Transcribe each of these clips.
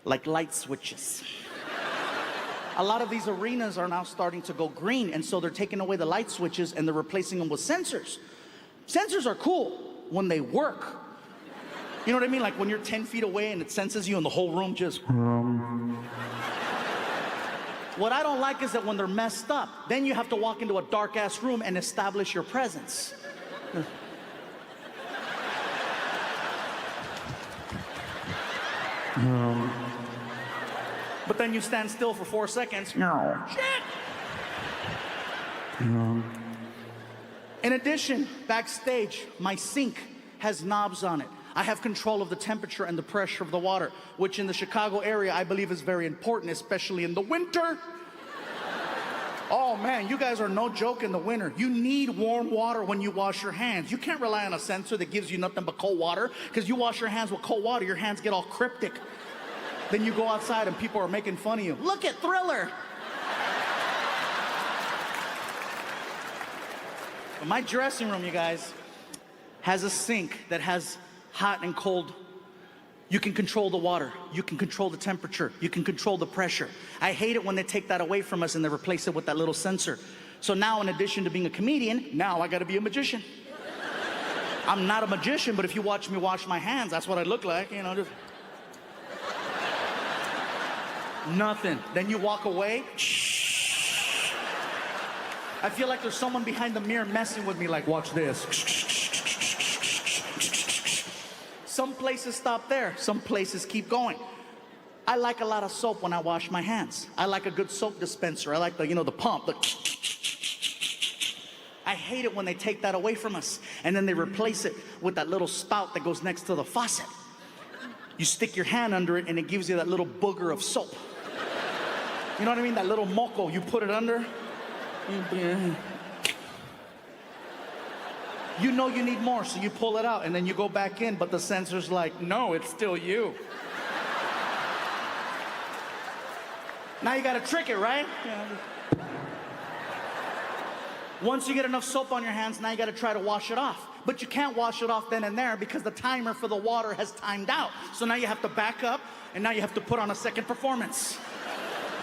like light switches. A lot of these arenas are now starting to go green, and so they're taking away the light switches and they're replacing them with sensors. Sensors are cool when they work. You know what I mean? Like when you're 10 feet away and it senses you and the whole room just... What I don't like is that when they're messed up, then you have to walk into a dark-ass room and establish your presence. But then you stand still for 4 seconds. No. Shit! In addition, backstage, my sink has knobs on it. I have control of the temperature and the pressure of the water, which in the Chicago area I believe is very important, especially in the winter. Oh man, you guys are no joke in the winter. You need warm water when you wash your hands. You can't rely on a sensor that gives you nothing but cold water, because you wash your hands with cold water, your hands get all cryptic. Then you go outside and people are making fun of you. Look at Thriller. My dressing room, you guys, has a sink that has hot and cold. You can control the water. You can control the temperature. You can control the pressure. I hate it when they take that away from us and they replace it with that little sensor. So now, in addition to being a comedian, now I gotta be a magician. I'm not a magician, but if you watch me wash my hands, that's what I look like, you know, just... Nothing. Then you walk away. Shh. I feel like there's someone behind the mirror messing with me, like, watch this. Some places stop there. Some places keep going. I like a lot of soap when I wash my hands. I like a good soap dispenser. I like the, you know, the pump. I hate it when they take that away from us and then they replace it with that little spout that goes next to the faucet. You stick your hand under it and it gives you that little booger of soap. You know what I mean? That little moco, you put it under. You know you need more, so you pull it out and then you go back in, but the sensor's like, no, it's still you. Now you gotta trick it, right? Once you get enough soap on your hands, now you gotta try to wash it off. But you can't wash it off then and there because the timer for the water has timed out. So now you have to back up and now you have to put on a second performance.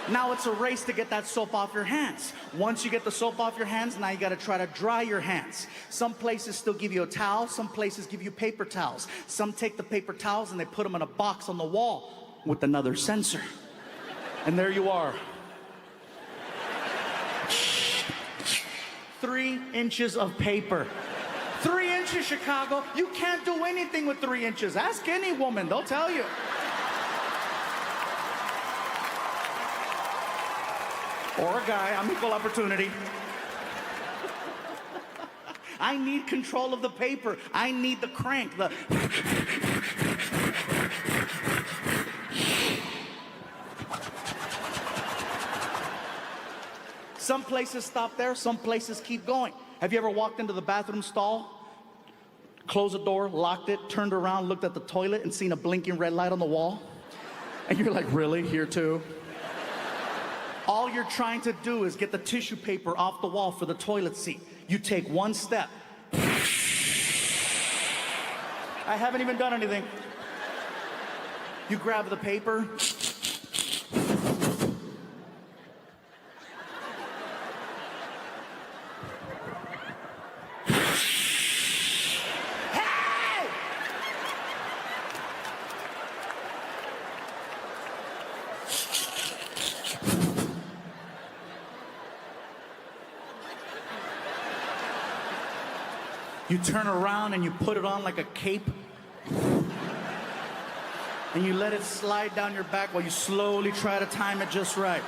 Now it's a race to get that soap off your hands. Once you get the soap off your hands, now you gotta try to dry your hands. Some places still give you a towel, some places give you paper towels. Some take the paper towels and they put them in a box on the wall with another sensor. And there you are. 3 inches of paper. 3 inches, Chicago. You can't do anything with 3 inches. Ask any woman, they'll tell you. Or a guy, I'm equal opportunity. I need control of the paper. I need the crank, Some places stop there, some places keep going. Have you ever walked into the bathroom stall, closed the door, locked it, turned around, looked at the toilet, and seen a blinking red light on the wall? And you're like, really? Here too? All you're trying to do is get the tissue paper off the wall for the toilet seat. You take one step. I haven't even done anything. You grab the paper. You turn around and you put it on like a cape. And you let it slide down your back while you slowly try to time it just right.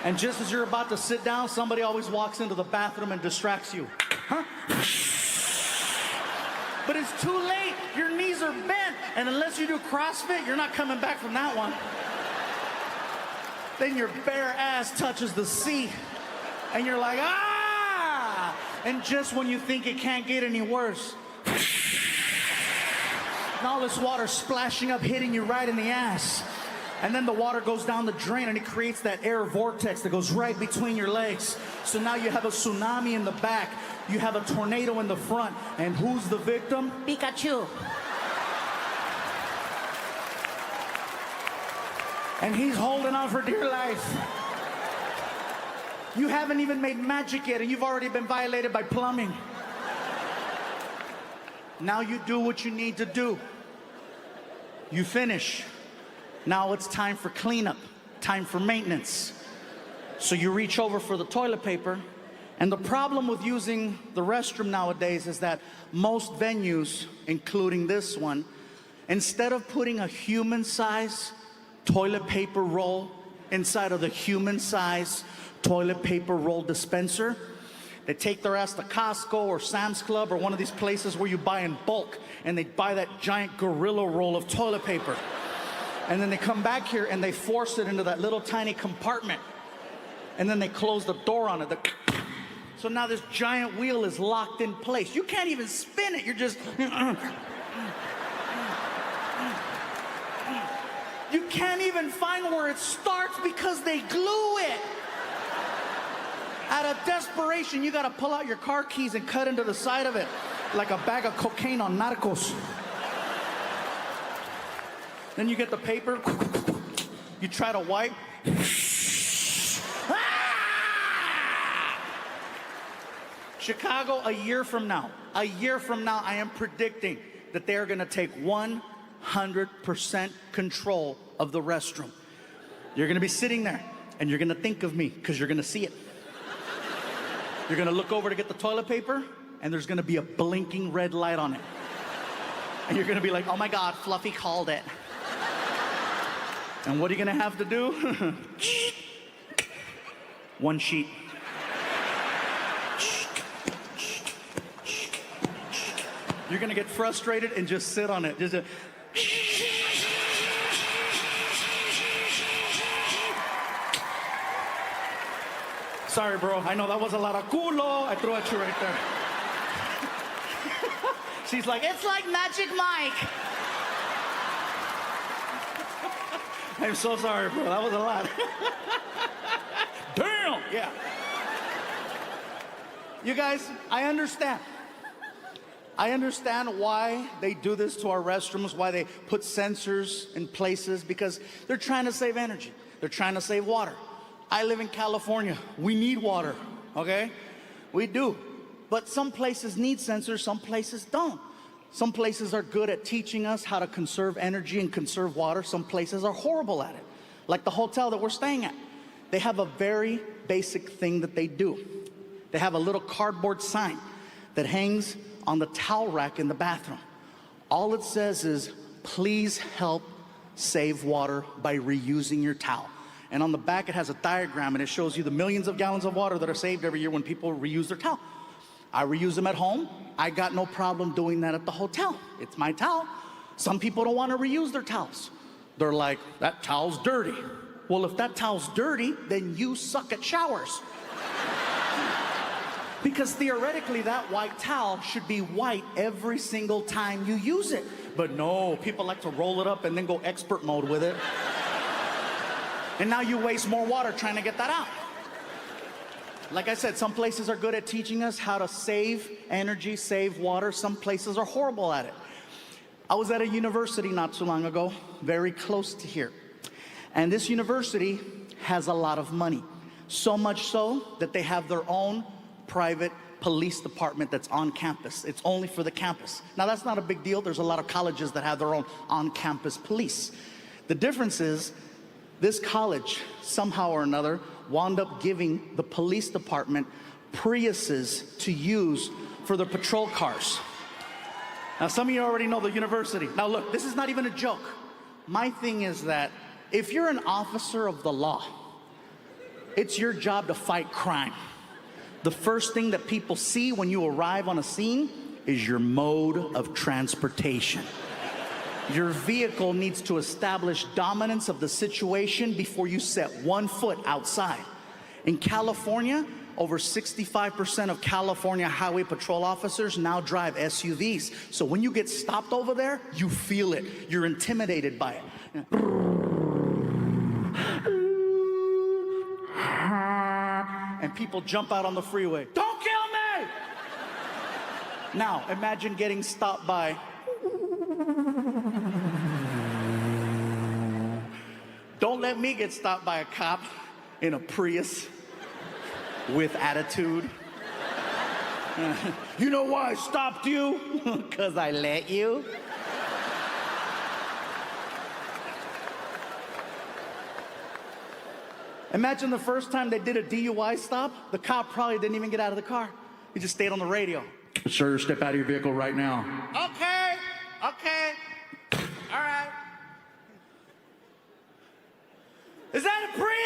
And just as you're about to sit down, somebody always walks into the bathroom and distracts you. Huh? But it's too late. Your knees are bent. And unless you do CrossFit, you're not coming back from that one. Then your bare ass touches the seat. And you're like, ah! And just when you think it can't get any worse, and all this water splashing up, hitting you right in the ass. And then the water goes down the drain and it creates that air vortex that goes right between your legs. So now you have a tsunami in the back, you have a tornado in the front, and who's the victim? Pikachu. And he's holding on for dear life. You haven't even made magic yet, and you've already been violated by plumbing. Now you do what you need to do. You finish. Now it's time for cleanup, time for maintenance. So you reach over for the toilet paper, and the problem with using the restroom nowadays is that most venues, including this one, instead of putting a human-size toilet paper roll inside of the human-size toilet paper roll dispenser, they take their ass to Costco or Sam's Club or one of these places where you buy in bulk, and they buy that giant gorilla roll of toilet paper. And then they come back here and they force it into that little tiny compartment. And then they close the door on it. So now this giant wheel is locked in place. You can't even spin it. You're just... You can't even find where it starts because they glue it. Out of desperation, you gotta pull out your car keys and cut into the side of it like a bag of cocaine on Narcos. Then you get the paper, you try to wipe. Chicago, a year from now, I am predicting that they are gonna take 100% control of the restroom. You're gonna be sitting there and you're gonna think of me because you're gonna see it. You're gonna look over to get the toilet paper and there's gonna be a blinking red light on it. And you're gonna be like, oh my God, Fluffy called it. And what are you gonna have to do? One sheet. You're gonna get frustrated and just sit on it. Sorry, bro. I know that was a lot of culo. I threw at you right there. She's like, it's like Magic Mike. I'm so sorry, bro. That was a lot. Damn. Yeah. You guys, I understand. I understand why they do this to our restrooms, why they put sensors in places, because they're trying to save energy. They're trying to save water. I live in California. We need water, okay? We do. But some places need sensors, some places don't. Some places are good at teaching us how to conserve energy and conserve water. Some places are horrible at it. Like the hotel that we're staying at. They have a very basic thing that they do. They have a little cardboard sign that hangs on the towel rack in the bathroom. All it says is, please help save water by reusing your towel. And on the back it has a diagram and it shows you the millions of gallons of water that are saved every year when people reuse their towel. I reuse them at home. I got no problem doing that at the hotel. It's my towel. Some people don't want to reuse their towels. They're like, that towel's dirty. Well, if that towel's dirty, then you suck at showers. Because theoretically, that white towel should be white every single time you use it. But no, people like to roll it up and then go expert mode with it. And now you waste more water trying to get that out. Like I said, some places are good at teaching us how to save energy, save water. Some places are horrible at it. I was at a university not too long ago, very close to here. And this university has a lot of money. So much so that they have their own private police department that's on campus. It's only for the campus. Now that's not a big deal. There's a lot of colleges that have their own on-campus police. The difference is this college, somehow or another, wound up giving the police department Priuses to use for their patrol cars. Now some of you already know the university. Now look, this is not even a joke. My thing is that if you're an officer of the law, it's your job to fight crime. The first thing that people see when you arrive on a scene is your mode of transportation. Your vehicle needs to establish dominance of the situation before you set 1 foot outside. In California, over 65% of California highway patrol officers now drive SUVs. So when you get stopped over there, you feel it. You're intimidated by it. And people jump out on the freeway. Don't kill me! Now, imagine getting stopped by Don't let me get stopped by a cop in a Prius with attitude. You know why I stopped you? 'Cause I let you. Imagine the first time they did a DUI stop, the cop probably didn't even get out of the car. He just stayed on the radio. Sir, step out of your vehicle right now. Okay, all right. Is that a Prius?